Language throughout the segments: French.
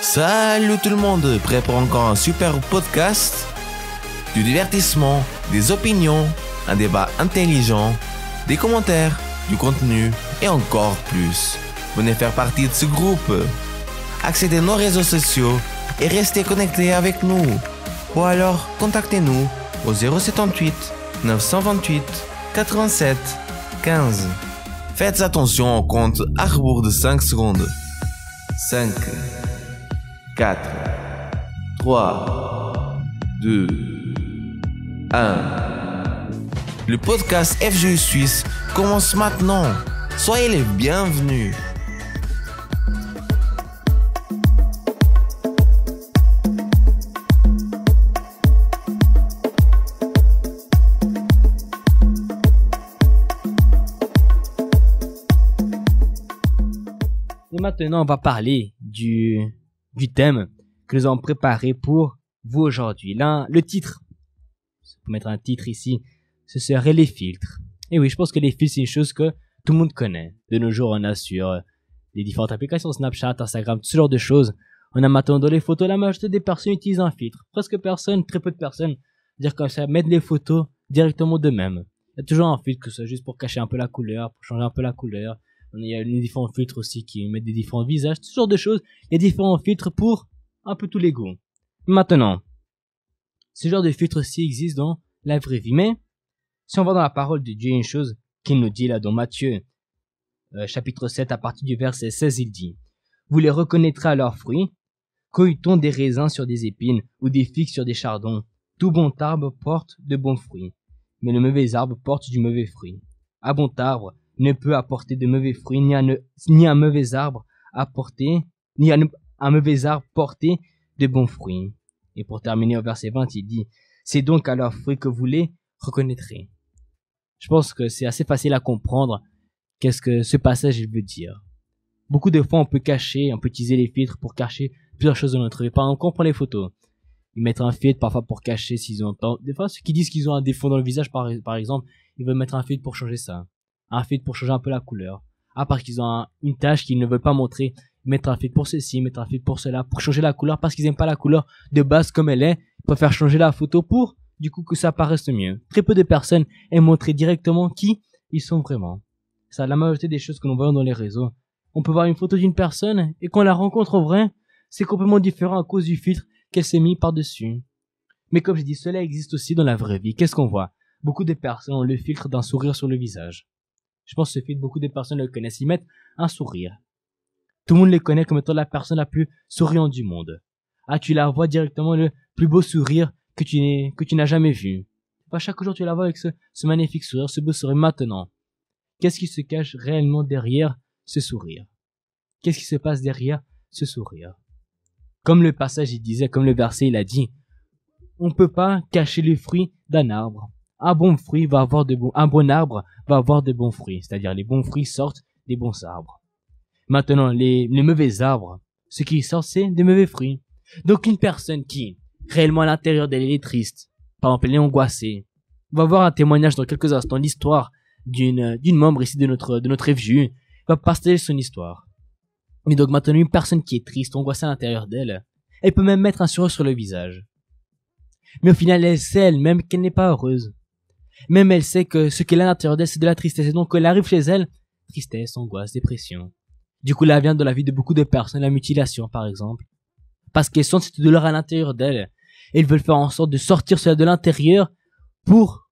Salut tout le monde, prêt pour encore un super podcast? Du divertissement, des opinions, un débat intelligent, des commentaires, du contenu et encore plus. Venez faire partie de ce groupe. Accédez à nos réseaux sociaux et restez connectés avec nous. Ou alors, contactez-nous au 078 928 87 15. Faites attention, on compte à rebours de 5 secondes. 5, 4, 3, 2, 1. Le podcast FGU Suisse commence maintenant. Soyez les bienvenus. Et maintenant, on va parler du thème que nous avons préparé pour vous aujourd'hui. Là, le titre, pour mettre un titre ici, ce serait les filtres. Et oui, je pense que les filtres, c'est une chose que tout le monde connaît. De nos jours, on a sur les différentes applications, Snapchat, Instagram, tout ce genre de choses. On a maintenant dans les photos, la majorité des personnes utilisent un filtre. Presque personne, très peu de personnes, dire comme ça, mettre les photos directement d'eux-mêmes. Il y a toujours un filtre, que ce soit juste pour cacher un peu la couleur, pour changer un peu la couleur. Il y a les différents filtres aussi qui mettent des différents visages, ce genre de choses. Il y a différents filtres pour un peu tous les goûts. Maintenant, ce genre de filtres aussi existe dans la vraie vie. Mais, si on va dans la parole de Dieu, une chose qu'il nous dit là dans Matthieu, chapitre 7, à partir du verset 16, il dit: vous les reconnaîtrez à leurs fruits. Cueille-t-on des raisins sur des épines ou des figues sur des chardons? Tout bon arbre porte de bons fruits, mais le mauvais arbre porte du mauvais fruit. Un bon arbre ne peut apporter de mauvais fruits, ni un mauvais arbre apporter, ni un mauvais arbre porter de bons fruits. Et pour terminer au verset 20, il dit: c'est donc à leurs fruits que vous les reconnaîtrez. Je pense que c'est assez facile à comprendre qu'est-ce que ce passage veut dire. Beaucoup de fois, on peut utiliser les filtres pour cacher plusieurs choses dans notre vie. Par exemple, quand on prend les photos, ils mettent un filtre parfois pour cacher s'ils ont, des fois, ceux qui disent qu'ils ont un défaut dans le visage, par exemple, ils veulent mettre un filtre pour changer ça. Un filtre pour changer un peu la couleur. Parce qu'ils ont une tache qu'ils ne veulent pas montrer, mettre un filtre pour ceci, mettre un filtre pour cela, pour changer la couleur, parce qu'ils n'aiment pas la couleur de base comme elle est. Ils préfèrent changer la photo pour, du coup, que ça paraisse mieux. Très peu de personnes aiment montrer directement qui ils sont vraiment. Ça, la majorité des choses que l'on voit dans les réseaux. On peut voir une photo d'une personne, et quand on la rencontre en vrai, c'est complètement différent à cause du filtre qu'elle s'est mis par-dessus. Mais comme je dis, cela existe aussi dans la vraie vie. Qu'est-ce qu'on voit? Beaucoup de personnes ont le filtre d'un sourire sur le visage. Je pense que ce filtre, beaucoup de personnes le connaissent. Ils mettent un sourire. Tout le monde les connaît comme étant la personne la plus souriante du monde. Tu la vois directement le plus beau sourire que tu n'as jamais vu. Chaque jour, tu la vois avec ce magnifique sourire, ce beau sourire. Maintenant, qu'est-ce qui se cache réellement derrière ce sourire? Qu'est-ce qui se passe derrière ce sourire? Comme le passage il disait, comme le verset il a dit, on ne peut pas cacher les fruits d'un arbre. Un bon arbre va avoir de bons fruits. C'est-à-dire, les bons fruits sortent des bons arbres. Maintenant, les mauvais arbres, ce qui sort, c'est des mauvais fruits. Donc, une personne qui, réellement à l'intérieur d'elle, elle est triste, par exemple, elle est angoissée, va voir un témoignage dans quelques instants, l'histoire d'une membre ici de notre FGU, va partager son histoire. Mais donc, maintenant, une personne qui est triste, angoissée à l'intérieur d'elle, elle peut même mettre un sourire sur le visage. Mais au final, elle sait elle-même qu'elle n'est pas heureuse. Même elle sait que ce qu'elle a à l'intérieur d'elle, c'est de la tristesse. Et donc, quand elle arrive chez elle, tristesse, angoisse, dépression. Du coup, là vient de la vie de beaucoup de personnes, la mutilation, par exemple. Parce qu'elles sentent cette douleur à l'intérieur d'elles. Et elles veulent faire en sorte de sortir cela de l'intérieur pour,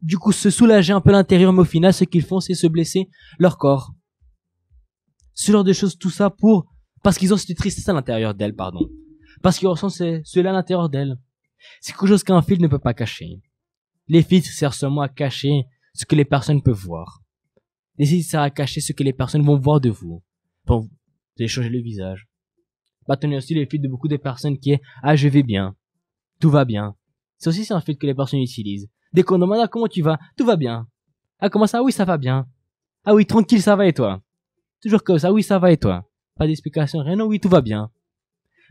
du coup, se soulager un peu l'intérieur. Mais au final, ce qu'ils font, c'est se blesser leur corps. Ce genre de choses, tout ça parce qu'ils ont cette tristesse à l'intérieur d'elles, Parce qu'ils ressentent cela à l'intérieur d'elles. C'est quelque chose qu'un filtre ne peut pas cacher. Les filtres servent seulement à cacher ce que les personnes peuvent voir. Les filtres servent à cacher ce que les personnes vont voir de vous. Pour vous changer le visage. Tenez aussi les filtres de beaucoup de personnes qui est: je vais bien. Tout va bien. C'est aussi un filtre que les personnes utilisent. Dès qu'on demande: comment tu vas? Tout va bien. Comment ça? Oui, ça va bien. Oui, tranquille, ça va et toi? Toujours comme ça: oui, ça va et toi? Pas d'explication, rien. Non, oui, tout va bien.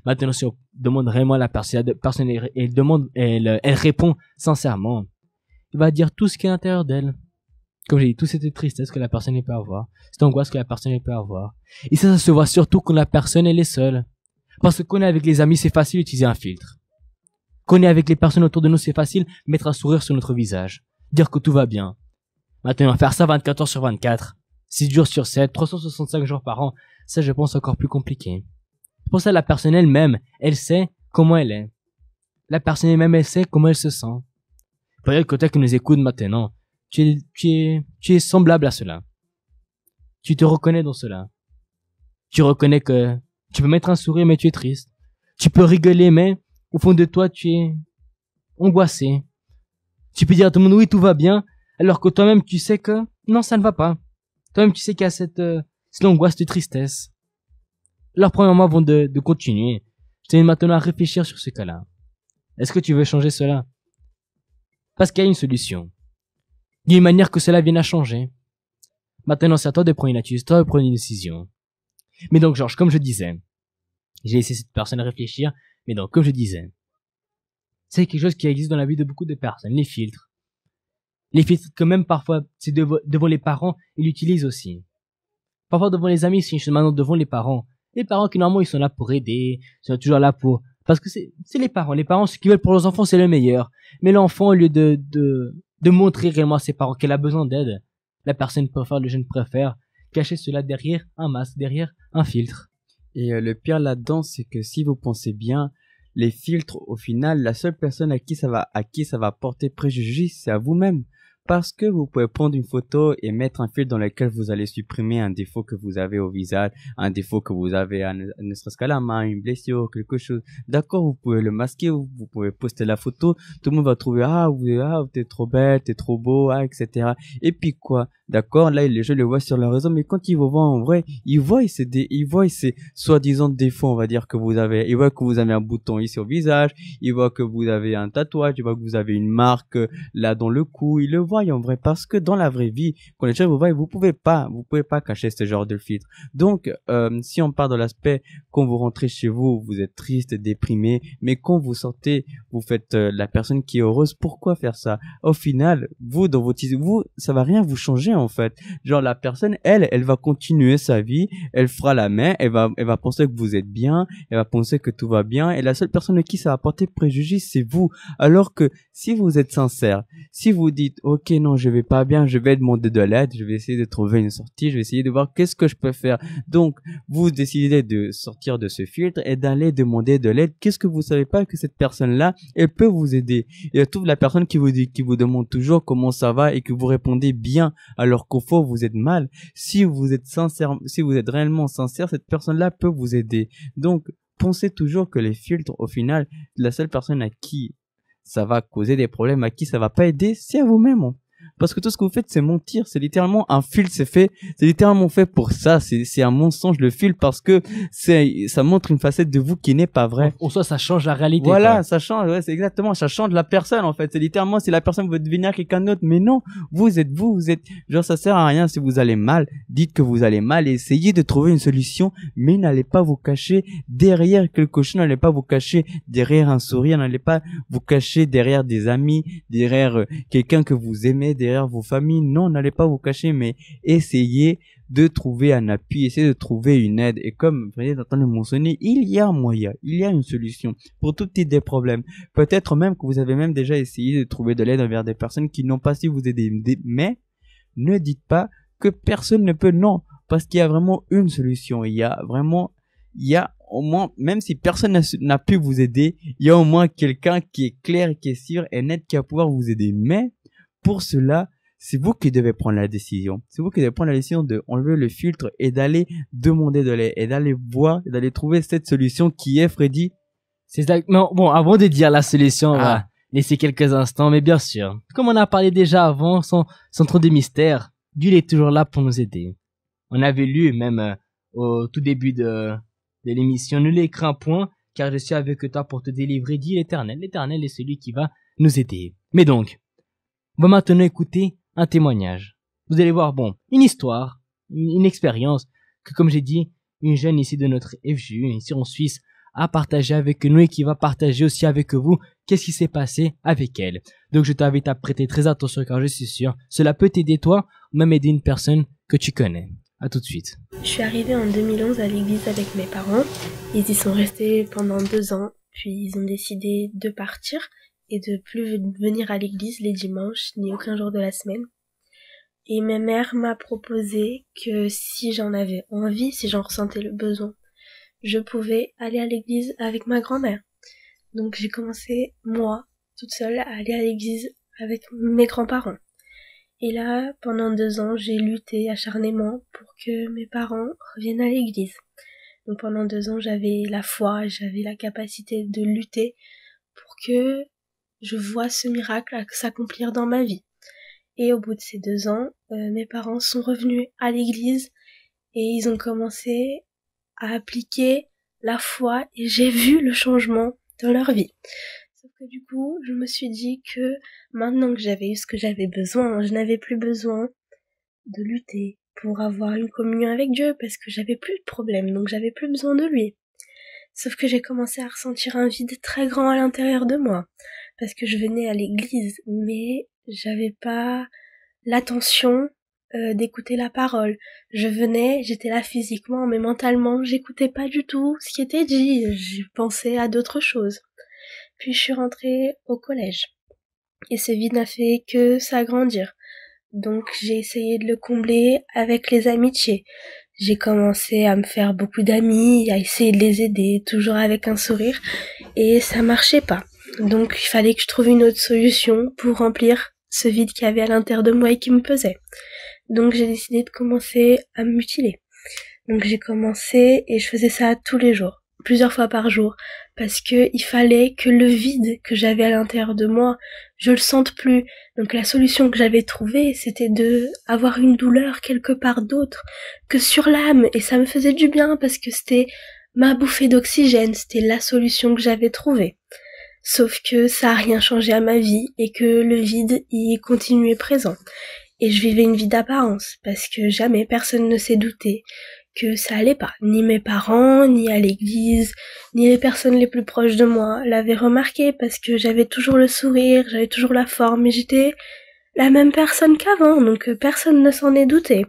Maintenant, si on demande vraiment à la personne, elle répond sincèrement. Il va dire tout ce qui est à l'intérieur d'elle. Comme j'ai dit, toute cette tristesse que la personne peut avoir, cette angoisse que la personne peut avoir. Et ça se voit surtout quand la personne elle est seule. Parce que qu'on est avec les amis, c'est facile d'utiliser un filtre. Qu'on est avec les personnes autour de nous, c'est facile mettre un sourire sur notre visage. Dire que tout va bien. Maintenant, faire ça 24 heures sur 24, 6 jours sur 7, 365 jours par an, ça je pense encore plus compliqué. Pour ça, la personne elle-même, elle sait comment elle est. La personne elle-même, elle sait comment elle se sent. Peut-être que toi qui nous écoutes maintenant, tu es semblable à cela. Tu te reconnais dans cela. Tu reconnais que tu peux mettre un sourire mais tu es triste. Tu peux rigoler mais au fond de toi tu es angoissé. Tu peux dire à tout le monde oui tout va bien alors que toi-même tu sais que non ça ne va pas. Toi-même tu sais qu'il y a cette angoisse de tristesse. Alors premièrement avant de continuer, je t'invite maintenant à réfléchir sur ce cas-là. Est-ce que tu veux changer cela? Parce qu'il y a une solution. Il y a une manière que cela vienne à changer. Maintenant c'est à toi de prendre une attitude, c'est à toi de prendre une décision. Mais donc Georges, comme je disais, j'ai laissé cette personne réfléchir, mais donc comme je disais, c'est quelque chose qui existe dans la vie de beaucoup de personnes, les filtres. Les filtres que même parfois, c'est devant les parents, ils l'utilisent aussi. Parfois devant les amis, c'est maintenant devant les parents. Les parents qui normalement ils sont là pour aider, ils sont toujours là pour... Parce que c'est les parents, ce qu'ils veulent pour leurs enfants c'est le meilleur. Mais l'enfant, au lieu de montrer réellement à ses parents qu'elle a besoin d'aide, la personne préfère, le jeune préfère, cacher cela derrière un masque, derrière un filtre. Et le pire là-dedans, c'est que si vous pensez bien, les filtres, au final, la seule personne à qui ça va porter préjudice, c'est à vous-même. Parce que vous pouvez prendre une photo et mettre un filtre dans lequel vous allez supprimer un défaut que vous avez au visage, un défaut que vous avez ne serait-ce qu'à la main, une blessure, quelque chose. D'accord, vous pouvez le masquer, vous pouvez poster la photo, tout le monde va trouver t'es trop belle, t'es trop beau, etc. Et puis quoi? D'accord, là les gens le voient sur leur réseau, mais quand ils vous voient en vrai, ils voient ces soi-disant défauts, on va dire que vous avez. Ils voient que vous avez un bouton ici au visage, ils voient que vous avez un tatouage, ils voient que vous avez une marque là dans le cou, ils le voient en vrai parce que dans la vraie vie, quand les gens vous voient, vous pouvez pas cacher ce genre de filtre. Donc, si on part de l'aspect quand vous rentrez chez vous, vous êtes triste, déprimé, mais quand vous sortez, vous faites la personne qui est heureuse. Pourquoi faire ça? Au final, vous dans votre ça va rien vous changer en fait. Genre la personne, elle va continuer sa vie, elle fera la main, elle va penser que vous êtes bien, elle va penser que tout va bien, et la seule personne à qui ça va porter préjudice, c'est vous. Alors que si vous êtes sincère, si vous dites ok non je vais pas bien, je vais demander de l'aide, je vais essayer de trouver une sortie, je vais essayer de voir qu'est-ce que je peux faire. Donc vous décidez de sortir de ce filtre et d'aller demander de l'aide. Qu'est-ce que vous savez pas que cette personne-là, elle peut vous aider. Et toute la personne qui vous demande toujours comment ça va et que vous répondez bien alors qu'au fond vous êtes mal. Si vous êtes sincère, si vous êtes réellement sincère, cette personne-là peut vous aider. Donc pensez toujours que les filtres, au final, la seule personne à qui ça va causer des problèmes, à qui ça va pas aider, c'est à vous-même. Parce que tout ce que vous faites, c'est mentir. C'est littéralement un filtre, c'est littéralement fait pour ça. C'est un mensonge, le filtre, parce que ça montre une facette de vous qui n'est pas vraie. En soi, ça change la réalité. Voilà, quoi. ça change, ouais, c'est exactement, ça change la personne, en fait. C'est littéralement, si la personne veut devenir quelqu'un d'autre, mais non, vous êtes, genre, ça sert à rien si vous allez mal. Dites que vous allez mal et essayez de trouver une solution, mais n'allez pas vous cacher derrière quelque chose, n'allez pas vous cacher derrière un sourire, n'allez pas vous cacher derrière des amis, derrière quelqu'un que vous aimez, derrière vos familles. Non, n'allez pas vous cacher, mais essayez de trouver un appui, essayez de trouver une aide. Et comme vous venez d'entendre le mentionner, il y a un moyen, il y a une solution pour tout type de problèmes. Peut-être même que vous avez même déjà essayé de trouver de l'aide envers des personnes qui n'ont pas su vous aider. Mais ne dites pas que personne ne peut, non, parce qu'il y a vraiment une solution. Il y a au moins, même si personne n'a pu vous aider, il y a au moins quelqu'un qui est clair, qui est sûr et net, qui va pouvoir vous aider. Mais pour cela, c'est vous qui devez prendre la décision. C'est vous qui devez prendre la décision de enlever le filtre et d'aller demander de l'aide et d'aller voir et d'aller trouver cette solution qui est, Freddy. C'est exactement, bon, avant de dire la solution, on va laisser quelques instants, mais bien sûr, comme on a parlé déjà avant, sans trop de mystère, Dieu est toujours là pour nous aider. On avait lu, même, au tout début de l'émission, ne l'écris un point, car je suis avec toi pour te délivrer, dit l'Éternel. L'Éternel est celui qui va nous aider. Mais donc, on va maintenant écouter un témoignage. Vous allez voir, bon, une histoire, une expérience que, comme j'ai dit, une jeune ici de notre FJU, ici en Suisse, a partagé avec nous et qui va partager aussi avec vous qu'est-ce qui s'est passé avec elle. Donc je t'invite à prêter très attention car je suis sûr, cela peut t'aider toi ou même aider une personne que tu connais. À tout de suite. Je suis arrivée en 2011 à l'église avec mes parents. Ils y sont restés pendant 2 ans, puis ils ont décidé de partir et de plus venir à l'église les dimanches ni aucun jour de la semaine. Et ma mère m'a proposé que si j'en avais envie, si j'en ressentais le besoin, je pouvais aller à l'église avec ma grand-mère. Donc j'ai commencé, moi, toute seule, à aller à l'église avec mes grands-parents. Et là, pendant 2 ans, j'ai lutté acharnément pour que mes parents reviennent à l'église. Donc pendant 2 ans, j'avais la foi, j'avais la capacité de lutter pour que je vois ce miracle s'accomplir dans ma vie. Et au bout de ces 2 ans, mes parents sont revenus à l'église et ils ont commencé à appliquer la foi et j'ai vu le changement dans leur vie. Sauf que du coup, je me suis dit que maintenant que j'avais eu ce que j'avais besoin, je n'avais plus besoin de lutter pour avoir une communion avec Dieu parce que j'avais plus de problème, donc j'avais plus besoin de lui. Sauf que j'ai commencé à ressentir un vide très grand à l'intérieur de moi parce que je venais à l'église, mais j'avais pas l'attention d'écouter la parole. Je venais, j'étais là physiquement, mais mentalement, j'écoutais pas du tout ce qui était dit. Je pensais à d'autres choses. Puis je suis rentrée au collège. Et ce vide n'a fait que s'agrandir. Donc j'ai essayé de le combler avec les amitiés. J'ai commencé à me faire beaucoup d'amis, à essayer de les aider, toujours avec un sourire. Et ça marchait pas. Donc il fallait que je trouve une autre solution pour remplir ce vide qu'il y avait à l'intérieur de moi et qui me pesait. Donc j'ai décidé de commencer à me mutiler. Donc j'ai commencé et je faisais ça tous les jours, plusieurs fois par jour, parce que il fallait que le vide que j'avais à l'intérieur de moi, je le sente plus. Donc la solution que j'avais trouvée, c'était de avoir une douleur quelque part d'autre que sur l'âme, et ça me faisait du bien parce que c'était ma bouffée d'oxygène, c'était la solution que j'avais trouvée. Sauf que ça a rien changé à ma vie et que le vide y continuait présent. Et je vivais une vie d'apparence, parce que jamais personne ne s'est douté que ça allait pas. Ni mes parents, ni à l'église, ni les personnes les plus proches de moi l'avaient remarqué, parce que j'avais toujours le sourire, j'avais toujours la forme, mais j'étais la même personne qu'avant, donc personne ne s'en est douté.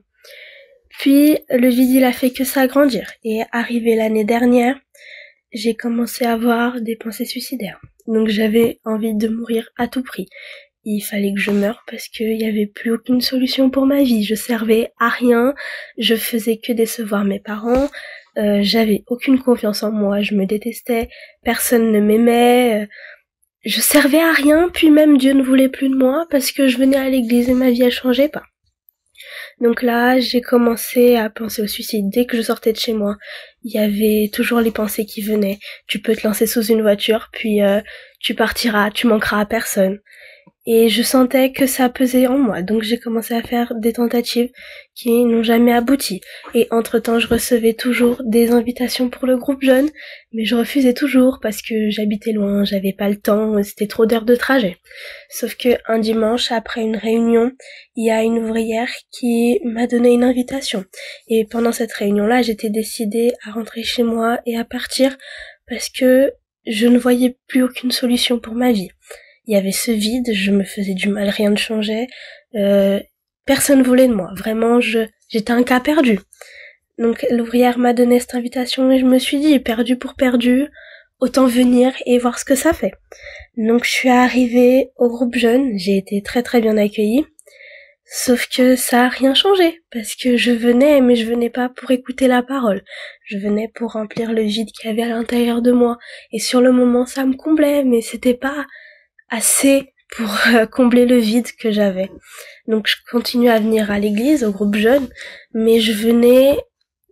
Puis le vide il a fait que s'agrandir, et arrivé l'année dernière, j'ai commencé à avoir des pensées suicidaires. Donc j'avais envie de mourir à tout prix. Il fallait que je meure parce qu'il n'y avait plus aucune solution pour ma vie. Je servais à rien, je faisais que décevoir mes parents, j'avais aucune confiance en moi, je me détestais, personne ne m'aimait, je servais à rien, puis même Dieu ne voulait plus de moi parce que je venais à l'église et ma vie elle changeait pas. Donc là, j'ai commencé à penser au suicide. Dès que je sortais de chez moi, il y avait toujours les pensées qui venaient. Tu peux te lancer sous une voiture, puis tu partiras, tu manqueras à personne. Et je sentais que ça pesait en moi, donc j'ai commencé à faire des tentatives qui n'ont jamais abouti. Et entre-temps, je recevais toujours des invitations pour le groupe jeune, mais je refusais toujours parce que j'habitais loin, j'avais pas le temps, c'était trop d'heures de trajet. Sauf que un dimanche, après une réunion, il y a une ouvrière qui m'a donné une invitation. Et pendant cette réunion-là, j'étais décidée à rentrer chez moi et à partir parce que je ne voyais plus aucune solution pour ma vie. Il y avait ce vide, je me faisais du mal, rien ne changeait, personne voulait de moi, vraiment j'étais un cas perdu. Donc l'ouvrière m'a donné cette invitation et je me suis dit, perdu pour perdu, autant venir et voir ce que ça fait. Donc je suis arrivée au groupe jeune, j'ai été très très bien accueillie, sauf que ça a rien changé, parce que je venais, mais je venais pas pour écouter la parole, je venais pour remplir le vide qu'il y avait à l'intérieur de moi, et sur le moment ça me comblait, mais c'était pas assez pour combler le vide que j'avais. Donc je continue à venir à l'église, au groupe jeune, mais je venais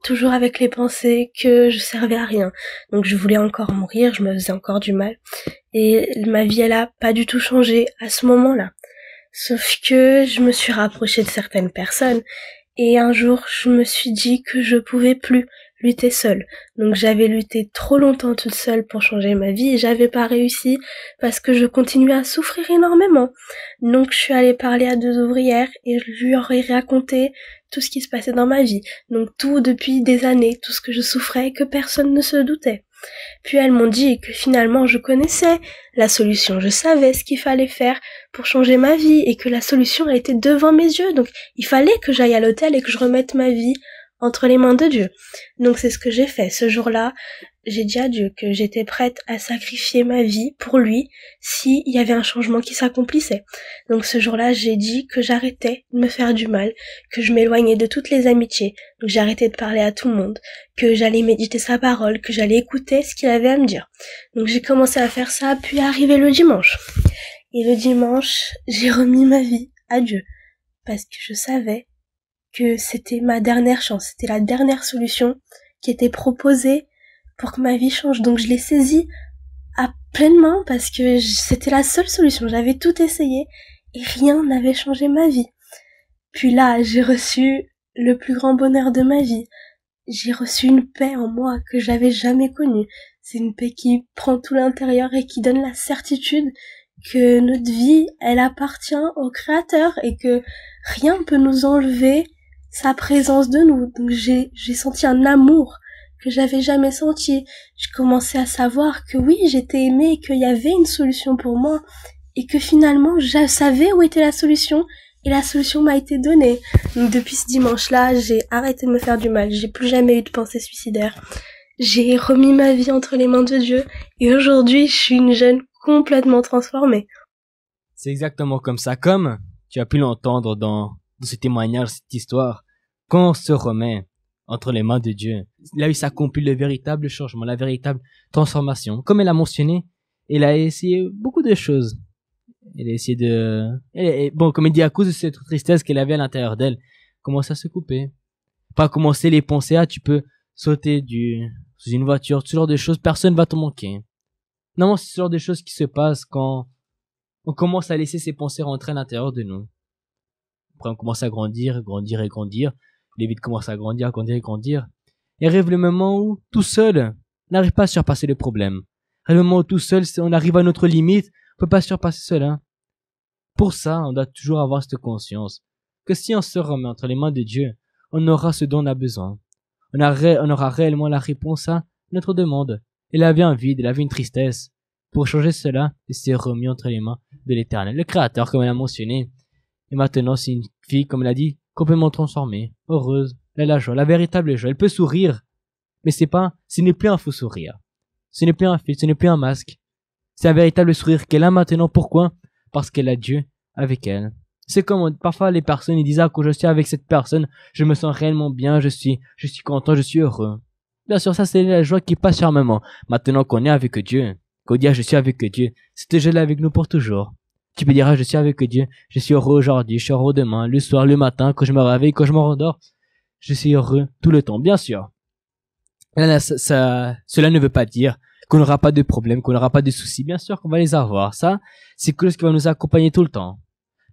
toujours avec les pensées que je servais à rien. Donc je voulais encore mourir, je me faisais encore du mal. Et ma vie, elle a pas du tout changé à ce moment-là. Sauf que je me suis rapprochée de certaines personnes et un jour je me suis dit que je pouvais plus lutter seule. Donc j'avais lutté trop longtemps toute seule pour changer ma vie et j'avais pas réussi parce que je continuais à souffrir énormément. Donc je suis allée parler à 2 ouvrières et je lui aurais raconté tout ce qui se passait dans ma vie. Donc tout depuis des années, tout ce que je souffrais et que personne ne se doutait. Puis elles m'ont dit que finalement je connaissais la solution, je savais ce qu'il fallait faire pour changer ma vie et que la solution elle était devant mes yeux. Donc il fallait que j'aille à l'hôtel et que je remette ma vie entre les mains de Dieu. Donc c'est ce que j'ai fait. Ce jour-là, j'ai dit à Dieu que j'étais prête à sacrifier ma vie pour lui s'il y avait un changement qui s'accomplissait. Donc ce jour-là, j'ai dit que j'arrêtais de me faire du mal, que je m'éloignais de toutes les amitiés, donc j'arrêtais de parler à tout le monde, que j'allais méditer sa parole, que j'allais écouter ce qu'il avait à me dire. Donc j'ai commencé à faire ça, puis arrivé le dimanche. Et le dimanche, j'ai remis ma vie à Dieu, parce que je savais que c'était ma dernière chance, c'était la dernière solution qui était proposée pour que ma vie change. Donc je l'ai saisie à pleine main parce que c'était la seule solution. J'avais tout essayé et rien n'avait changé ma vie. Puis là, j'ai reçu le plus grand bonheur de ma vie. J'ai reçu une paix en moi que j'avais jamais connue. C'est une paix qui prend tout l'intérieur et qui donne la certitude que notre vie, elle appartient au Créateur et que rien peut nous enlever sa présence de nous. Donc j'ai senti un amour que j'avais jamais senti. Je commençais à savoir que oui, j'étais aimée, qu'il y avait une solution pour moi et que finalement, je savais où était la solution et la solution m'a été donnée. Donc depuis ce dimanche-là, j'ai arrêté de me faire du mal. J'ai plus jamais eu de pensée suicidaire. J'ai remis ma vie entre les mains de Dieu et aujourd'hui, je suis une jeune complètement transformée. C'est exactement comme ça, comme tu as pu l'entendre dans ce témoignage, cette histoire. Quand on se remet entre les mains de Dieu, là il s'accomplit le véritable changement, la véritable transformation. Comme elle a mentionné, elle a essayé beaucoup de choses. Elle a essayé bon, comme elle dit, à cause de cette tristesse qu'elle avait à l'intérieur d'elle, commence à se couper. Pas commencer les pensées, tu peux sauter sous une voiture, ce genre de choses, personne va te manquer. Non, c'est ce genre de choses qui se passent quand on commence à laisser ces pensées rentrer à l'intérieur de nous. Après, on commence à grandir. Les vides commencent à grandir. Et arrive le moment où, tout seul, on n'arrive pas à surpasser le problème. Arrive le moment où tout seul, on arrive à notre limite, on peut pas surpasser seul, hein. Pour ça, on doit toujours avoir cette conscience que si on se remet entre les mains de Dieu, on aura ce dont on a besoin. On aura réellement la réponse à notre demande. Elle avait un vide, elle avait une tristesse. Pour changer cela, elle s'est remis entre les mains de l'Éternel, le Créateur, comme elle a mentionné. Et maintenant, c'est une fille, comme elle a dit, complètement transformée, heureuse, elle a la joie, la véritable joie. Elle peut sourire, mais ce n'est plus un faux sourire. Ce n'est plus un filtre, ce n'est plus un masque. C'est un véritable sourire qu'elle a maintenant. Pourquoi? Parce qu'elle a Dieu avec elle. C'est comme parfois les personnes ils disent quand je suis avec cette personne, je me sens réellement bien, je suis content, je suis heureux. Bien sûr, ça c'est la joie qui passe charmement. Maintenant qu'on est avec Dieu, qu'on dit je suis avec Dieu, c'est déjà là avec nous pour toujours. Tu peux dire je suis avec Dieu, je suis heureux aujourd'hui, je suis heureux demain, le soir, le matin, quand je me réveille, quand je me rendors, je suis heureux tout le temps, bien sûr. Là, cela ne veut pas dire qu'on n'aura pas de problèmes, qu'on n'aura pas de soucis. Bien sûr qu'on va les avoir. Ça, c'est quelque chose qui va nous accompagner tout le temps.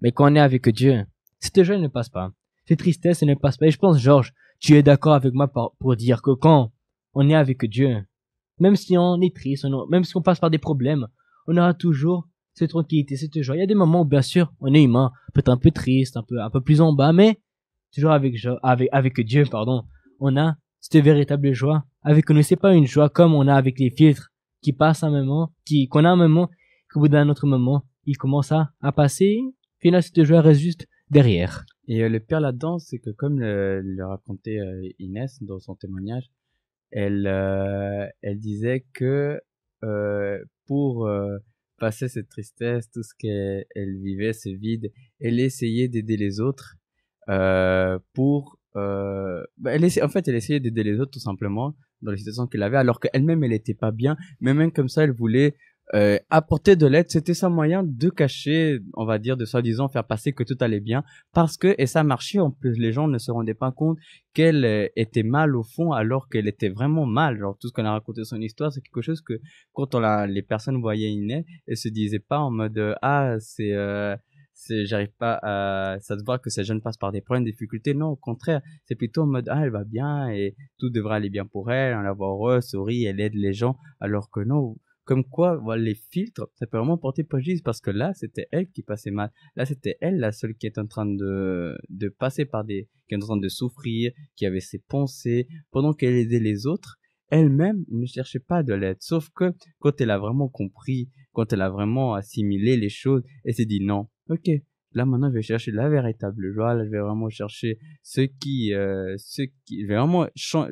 Mais quand on est avec Dieu, cette joie ne passe pas. Cette tristesse ne passe pas. Et je pense, Georges, tu es d'accord avec moi pour dire que quand on est avec Dieu, même si on est triste, même si on passe par des problèmes, on aura toujours cette tranquillité, cette joie. Il y a des moments où, bien sûr, on est humain, peut-être un peu triste, un peu plus en bas, mais toujours avec Dieu, on a cette véritable joie avec nous. C'est pas une joie comme on a avec les filtres qui passent un moment, qu'on a un moment, qu'au bout d'un autre moment, il commence à passer, puis là, cette joie reste juste derrière. Et le pire là-dedans, c'est que comme le racontait Inès dans son témoignage, elle disait que pour passer cette tristesse, tout ce qu'elle vivait, ce vide, elle essayait d'aider les autres elle essayait d'aider les autres tout simplement dans les situations qu'elle avait, alors qu'elle-même elle était pas bien, mais même comme ça elle voulait apporter de l'aide. C'était son moyen de cacher, on va dire, de soi-disant faire passer que tout allait bien, parce que, et ça marchait, en plus les gens ne se rendaient pas compte qu'elle était mal au fond, alors qu'elle était vraiment mal. Genre tout ce qu'on a raconté son histoire, c'est quelque chose que quand les personnes voyaient Inès, elles se disaient pas en mode j'arrive pas à, ça se voit que ces jeunes passent par des problèmes, des difficultés. Non, au contraire, c'est plutôt en mode, elle va bien et tout devrait aller bien pour elle, on la voit heureuse, sourit, elle aide les gens, alors que non, comme quoi, voilà, les filtres, ça peut vraiment porter préjudice, parce que là, c'était elle qui passait mal. Là, c'était elle, la seule qui est en train de passer qui est en train de souffrir, qui avait ses pensées, pendant qu'elle aidait les autres. Elle-même ne cherchait pas de l'aide, sauf que quand elle a vraiment compris, quand elle a vraiment assimilé les choses, elle s'est dit non, ok, Là, maintenant, je vais chercher la véritable joie. Là, je vais vraiment chercher je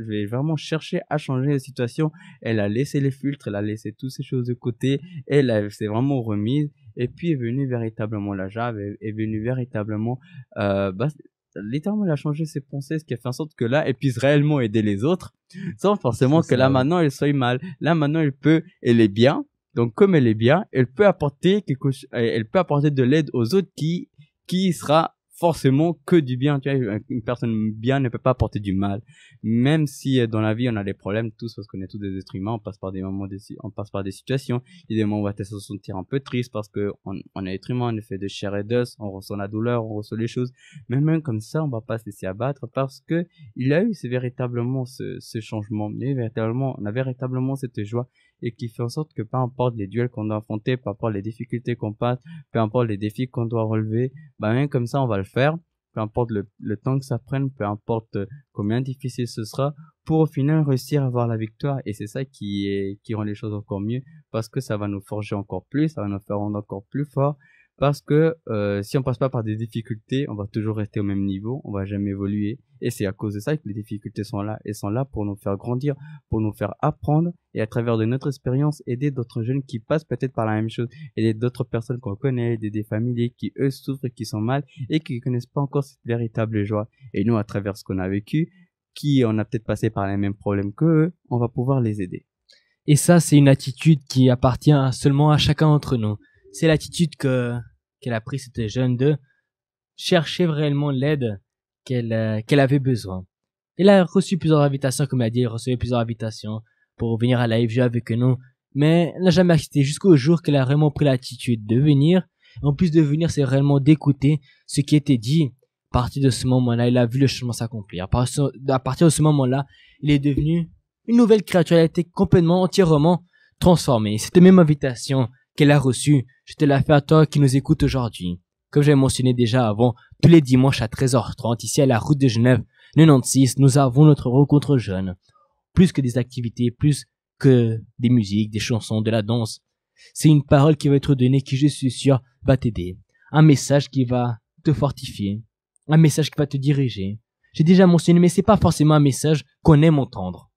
vais vraiment chercher à changer la situation. Elle a laissé les filtres, elle a laissé toutes ces choses de côté. Elle s'est vraiment remise. Et puis, est venue véritablement la joie, est venue véritablement, littéralement, elle a changé ses pensées, ce qui a fait en sorte que là, elle puisse réellement aider les autres, sans forcément que là, maintenant, elle soit mal. Là, maintenant, elle est bien. Donc, comme elle est bien, elle peut apporter de l'aide aux autres qui sera forcément que du bien. Tu vois, une personne bien ne peut pas apporter du mal. Même si dans la vie, on a des problèmes tous, parce qu'on est tous des êtres humains, on passe par des situations. Il y a des moments où on va se sentir un peu triste parce que on est être humain, on est fait de chair et d'os, on ressent la douleur, on ressent les choses. Mais même comme ça, on va pas se laisser abattre parce que il a eu véritablement ce changement. On a véritablement cette joie et qui fait en sorte que peu importe les duels qu'on doit affronter, peu importe les difficultés qu'on passe, peu importe les défis qu'on doit relever, même comme ça on va le faire, peu importe le temps que ça prenne, peu importe combien difficile ce sera, pour au final réussir à avoir la victoire. Et c'est ça qui rend les choses encore mieux, parce que ça va nous forger encore plus, ça va nous faire rendre encore plus fort. Parce que si on passe pas par des difficultés, on va toujours rester au même niveau, on va jamais évoluer. Et c'est à cause de ça que les difficultés sont là. Elles sont là pour nous faire grandir, pour nous faire apprendre et à travers de notre expérience, aider d'autres jeunes qui passent peut-être par la même chose, aider d'autres personnes qu'on connaît, aider des familiers qui eux souffrent, qui sont mal et qui connaissent pas encore cette véritable joie. Et nous, à travers ce qu'on a vécu, qui on a peut-être passé par les mêmes problèmes qu'eux, on va pouvoir les aider. Et ça, c'est une attitude qui appartient seulement à chacun d'entre nous. C'est l'attitude qu'elle a pris, cette jeune, de chercher réellement l'aide qu'elle avait besoin. Elle a reçu plusieurs invitations, comme elle a dit, elle recevait plusieurs invitations pour venir à la FG avec nous, mais elle n'a jamais accepté jusqu'au jour qu'elle a vraiment pris l'attitude de venir. En plus de venir, c'est réellement d'écouter ce qui était dit. À partir de ce moment-là, il a vu le changement s'accomplir. À partir de ce moment-là, il est devenu une nouvelle créature. Elle a été complètement, entièrement transformée. Cette même invitation qu'elle a reçue, je te la fais à toi qui nous écoute aujourd'hui. Comme j'avais mentionné déjà avant, tous les dimanches à 13h30, ici à la route de Genève 96, nous avons notre rencontre jeune. Plus que des activités, plus que des musiques, des chansons, de la danse. C'est une parole qui va être donnée qui, je suis sûr, va t'aider. Un message qui va te fortifier. Un message qui va te diriger. J'ai déjà mentionné, mais c'est pas forcément un message qu'on aime entendre.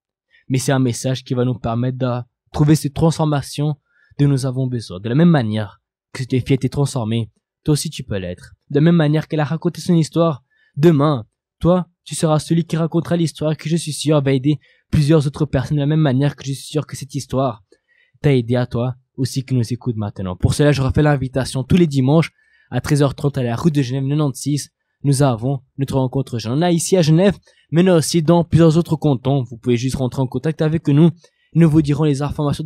Mais c'est un message qui va nous permettre de trouver cette transformation dont nous avons besoin. De la même manière que tu es fier et transformé, toi aussi tu peux l'être. De la même manière qu'elle a raconté son histoire, demain, toi, tu seras celui qui racontera l'histoire que je suis sûr va aider plusieurs autres personnes de la même manière que je suis sûr que cette histoire t'a aidé à toi aussi qui nous écoute maintenant. Pour cela, je refais l'invitation tous les dimanches à 13h30 à la route de Genève 96. Nous avons notre rencontre jeune. On a ici à Genève, mais nous aussi dans plusieurs autres cantons. Vous pouvez juste rentrer en contact avec nous. Nous vous dirons les informations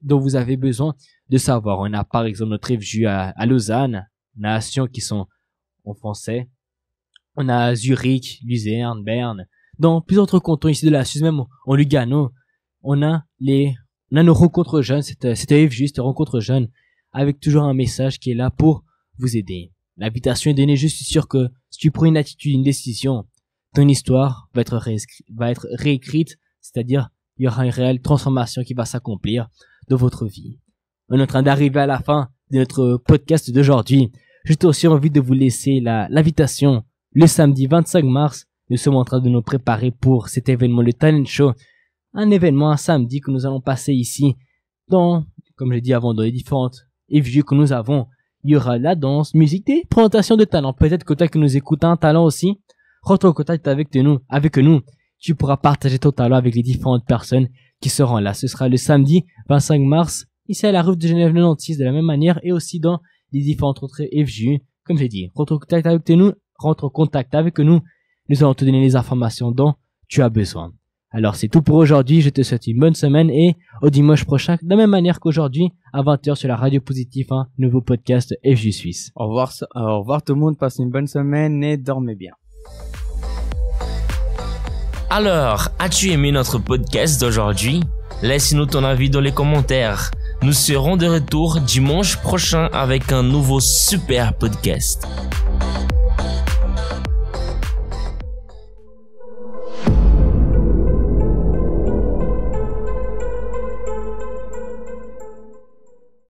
dont vous avez besoin de savoir. On a par exemple notre FJU à Lausanne, on a Sion qui sont en français. On a Zurich, Luzerne, Berne. Dans plusieurs autres cantons ici de la Suisse, même en Lugano, on a nos rencontres jeunes, cette FJU, cette rencontre jeune, avec toujours un message qui est là pour vous aider. L'invitation est donnée, je suis sûr que si tu prends une attitude, une décision, ton histoire va être réécrite, c'est-à-dire il y aura une réelle transformation qui va s'accomplir dans votre vie. On est en train d'arriver à la fin de notre podcast d'aujourd'hui. J'ai aussi envie de vous laisser l'invitation. Le samedi 25 mars, nous sommes en train de nous préparer pour cet événement, le Talent Show. Un événement, un samedi que nous allons passer ici comme j'ai dit avant, dans les différentes FJU que nous avons. Il y aura la danse, musique, des présentations de talents. Peut-être que toi qui nous écoutes un talent aussi, rentre en contact avec nous. Tu pourras partager ton talent avec les différentes personnes qui seront là. Ce sera le samedi 25 mars, ici à la rue de Genève 96 de la même manière et aussi dans les différentes autres FJU. Comme j'ai dit, rentre en contact avec nous. Nous allons te donner les informations dont tu as besoin. Alors c'est tout pour aujourd'hui. Je te souhaite une bonne semaine et au dimanche prochain, de la même manière qu'aujourd'hui, à 20h sur la radio Positif, un nouveau podcast FJU Suisse. Au revoir tout le monde, passez une bonne semaine et dormez bien. Alors, as-tu aimé notre podcast d'aujourd'hui? Laisse-nous ton avis dans les commentaires. Nous serons de retour dimanche prochain avec un nouveau super podcast.